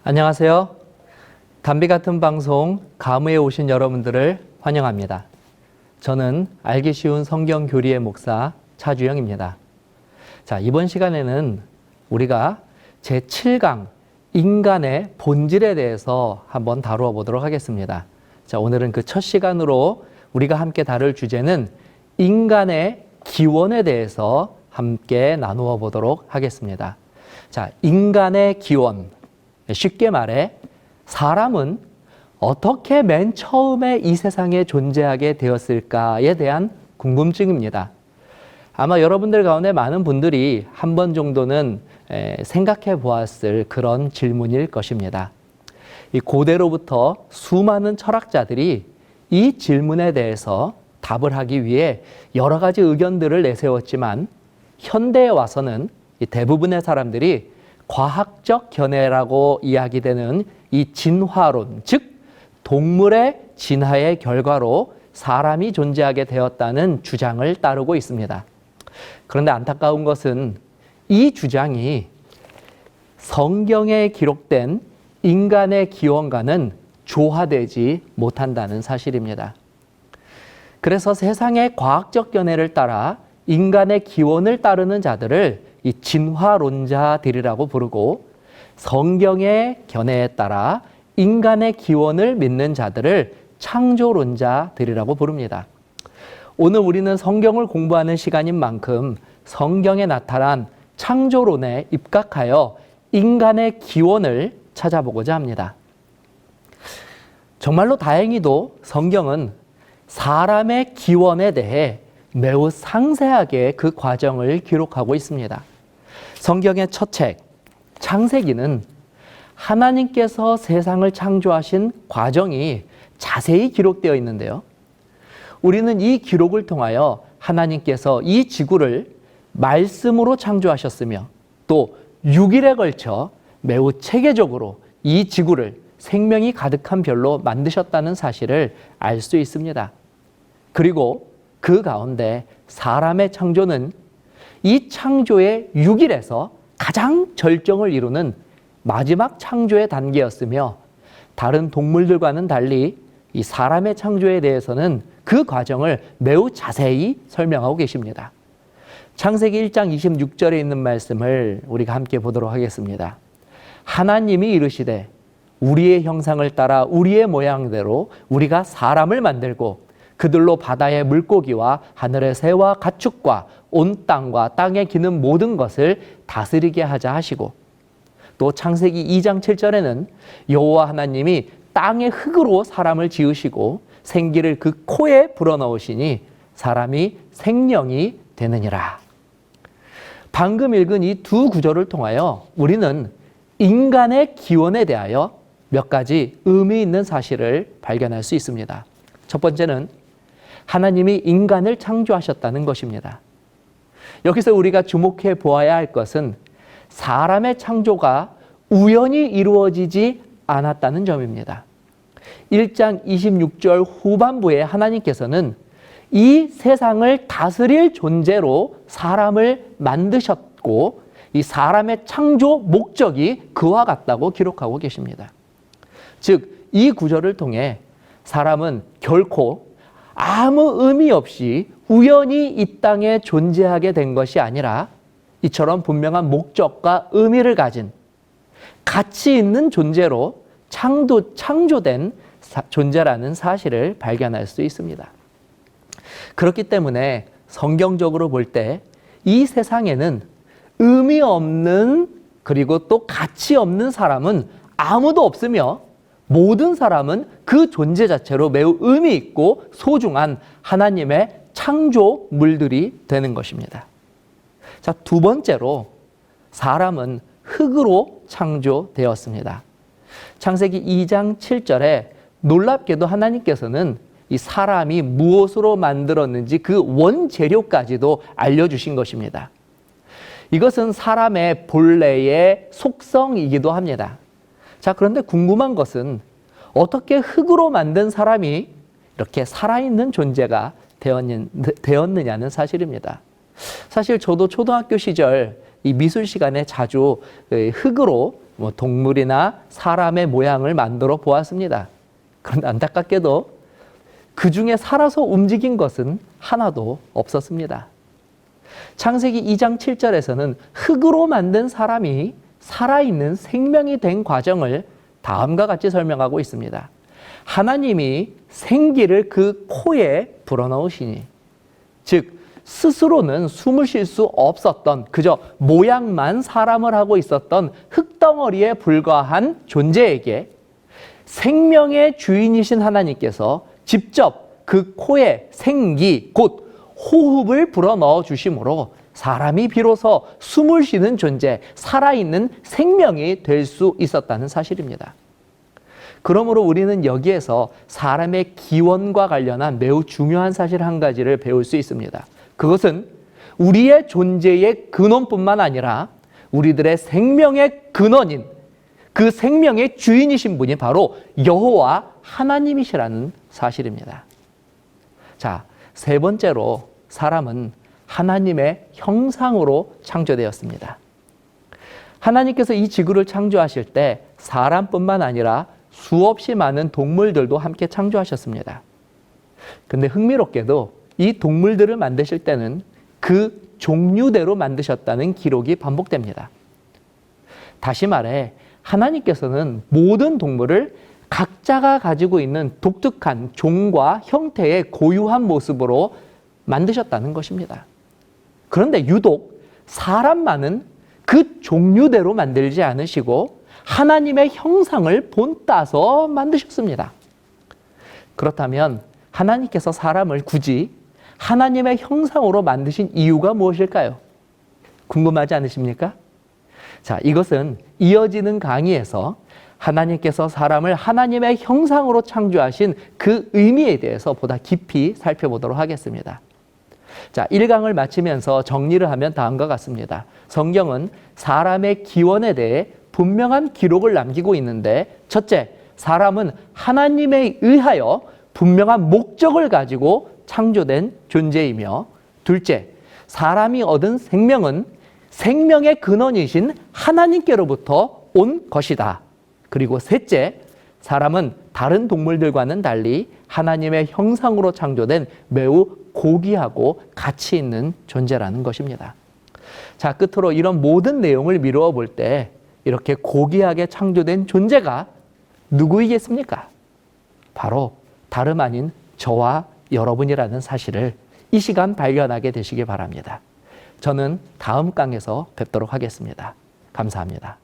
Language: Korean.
안녕하세요. 담비 같은 방송 감회에 오신 여러분들을 환영합니다. 저는 알기 쉬운 성경 교리의 목사 차주영입니다. 자, 이번 시간에는 우리가 제7강 인간의 본질에 대해서 한번 다루어 보도록 하겠습니다. 자, 오늘은 그 첫 시간으로 우리가 함께 다룰 주제는 인간의 기원에 대해서 함께 나누어 보도록 하겠습니다. 자, 인간의 기원. 쉽게 말해 사람은 어떻게 맨 처음에 이 세상에 존재하게 되었을까에 대한 궁금증입니다. 아마 여러분들 가운데 많은 분들이 한 번 정도는 생각해 보았을 그런 질문일 것입니다. 이 고대로부터 수많은 철학자들이 이 질문에 대해서 답을 하기 위해 여러 가지 의견들을 내세웠지만 현대에 와서는 대부분의 사람들이 과학적 견해라고 이야기되는 이 진화론, 즉 동물의 진화의 결과로 사람이 존재하게 되었다는 주장을 따르고 있습니다. 그런데 안타까운 것은 이 주장이 성경에 기록된 인간의 기원과는 조화되지 못한다는 사실입니다. 그래서 세상의 과학적 견해를 따라 인간의 기원을 따르는 자들을 이 진화론자들이라고 부르고 성경의 견해에 따라 인간의 기원을 믿는 자들을 창조론자들이라고 부릅니다. 오늘 우리는 성경을 공부하는 시간인 만큼 성경에 나타난 창조론에 입각하여 인간의 기원을 찾아보고자 합니다. 정말로 다행히도 성경은 사람의 기원에 대해 매우 상세하게 그 과정을 기록하고 있습니다. 성경의 첫 책, 창세기는 하나님께서 세상을 창조하신 과정이 자세히 기록되어 있는데요. 우리는 이 기록을 통하여 하나님께서 이 지구를 말씀으로 창조하셨으며 또 6일에 걸쳐 매우 체계적으로 이 지구를 생명이 가득한 별로 만드셨다는 사실을 알 수 있습니다. 그리고 그 가운데 사람의 창조는 이 창조의 6일에서 가장 절정을 이루는 마지막 창조의 단계였으며 다른 동물들과는 달리 이 사람의 창조에 대해서는 그 과정을 매우 자세히 설명하고 계십니다. 창세기 1장 26절에 있는 말씀을 우리가 함께 보도록 하겠습니다. 하나님이 이르시되 우리의 형상을 따라 우리의 모양대로 우리가 사람을 만들고 그들로 바다의 물고기와 하늘의 새와 가축과 온 땅과 땅에 기는 모든 것을 다스리게 하자 하시고 또 창세기 2장 7절에는 여호와 하나님이 땅의 흙으로 사람을 지으시고 생기를 그 코에 불어넣으시니 사람이 생명이 되느니라. 방금 읽은 이 두 구절을 통하여 우리는 인간의 기원에 대하여 몇 가지 의미 있는 사실을 발견할 수 있습니다. 첫 번째는 하나님이 인간을 창조하셨다는 것입니다. 여기서 우리가 주목해 보아야 할 것은 사람의 창조가 우연히 이루어지지 않았다는 점입니다. 1장 26절 후반부에 하나님께서는 이 세상을 다스릴 존재로 사람을 만드셨고 이 사람의 창조 목적이 그와 같다고 기록하고 계십니다. 즉, 이 구절을 통해 사람은 결코 아무 의미 없이 우연히 이 땅에 존재하게 된 것이 아니라 이처럼 분명한 목적과 의미를 가진 가치 있는 존재로 창조된 존재라는 사실을 발견할 수 있습니다. 그렇기 때문에 성경적으로 볼 때 이 세상에는 의미 없는 그리고 또 가치 없는 사람은 아무도 없으며 모든 사람은 그 존재 자체로 매우 의미 있고 소중한 하나님의 창조물들이 되는 것입니다. 자, 두 번째로 사람은 흑으로 창조되었습니다. 창세기 2장 7절에 놀랍게도 하나님께서는 이 사람이 무엇으로 만들었는지 그 원재료까지도 알려주신 것입니다. 이것은 사람의 본래의 속성이기도 합니다. 자, 그런데 궁금한 것은 어떻게 흙으로 만든 사람이 이렇게 살아있는 존재가 되었느냐는 사실입니다. 사실 저도 초등학교 시절 이 미술 시간에 자주 흙으로 동물이나 사람의 모양을 만들어 보았습니다. 그런데 안타깝게도 그 중에 살아서 움직인 것은 하나도 없었습니다. 창세기 2장 7절에서는 흙으로 만든 사람이 살아있는 생명이 된 과정을 다음과 같이 설명하고 있습니다. 하나님이 생기를 그 코에 불어넣으시니, 즉 스스로는 숨을 쉴 수 없었던 그저 모양만 사람을 하고 있었던 흙덩어리에 불과한 존재에게 생명의 주인이신 하나님께서 직접 그 코에 생기, 곧 호흡을 불어넣어 주심으로 사람이 비로소 숨을 쉬는 존재, 살아있는 생명이 될 수 있었다는 사실입니다. 그러므로 우리는 여기에서 사람의 기원과 관련한 매우 중요한 사실 한 가지를 배울 수 있습니다. 그것은 우리의 존재의 근원뿐만 아니라 우리들의 생명의 근원인, 그 생명의 주인이신 분이 바로 여호와 하나님이시라는 사실입니다. 자, 세 번째로 사람은 하나님의 형상으로 창조되었습니다. 하나님께서 이 지구를 창조하실 때 사람뿐만 아니라 수없이 많은 동물들도 함께 창조하셨습니다. 근데 흥미롭게도 이 동물들을 만드실 때는 그 종류대로 만드셨다는 기록이 반복됩니다. 다시 말해 하나님께서는 모든 동물을 각자가 가지고 있는 독특한 종과 형태의 고유한 모습으로 만드셨다는 것입니다. 그런데 유독 사람만은 그 종류대로 만들지 않으시고 하나님의 형상을 본따서 만드셨습니다. 그렇다면 하나님께서 사람을 굳이 하나님의 형상으로 만드신 이유가 무엇일까요? 궁금하지 않으십니까? 자, 이것은 이어지는 강의에서 하나님께서 사람을 하나님의 형상으로 창조하신 그 의미에 대해서 보다 깊이 살펴보도록 하겠습니다. 자, 1강을 마치면서 정리를 하면 다음과 같습니다. 성경은 사람의 기원에 대해 분명한 기록을 남기고 있는데, 첫째, 사람은 하나님에 의하여 분명한 목적을 가지고 창조된 존재이며, 둘째, 사람이 얻은 생명은 생명의 근원이신 하나님께로부터 온 것이다. 그리고 셋째, 사람은 다른 동물들과는 달리 하나님의 형상으로 창조된 매우 고귀하고 가치 있는 존재라는 것입니다. 자, 끝으로 이런 모든 내용을 미루어 볼 때 이렇게 고귀하게 창조된 존재가 누구이겠습니까? 바로 다름 아닌 저와 여러분이라는 사실을 이 시간 발견하게 되시기 바랍니다. 저는 다음 강에서 뵙도록 하겠습니다. 감사합니다.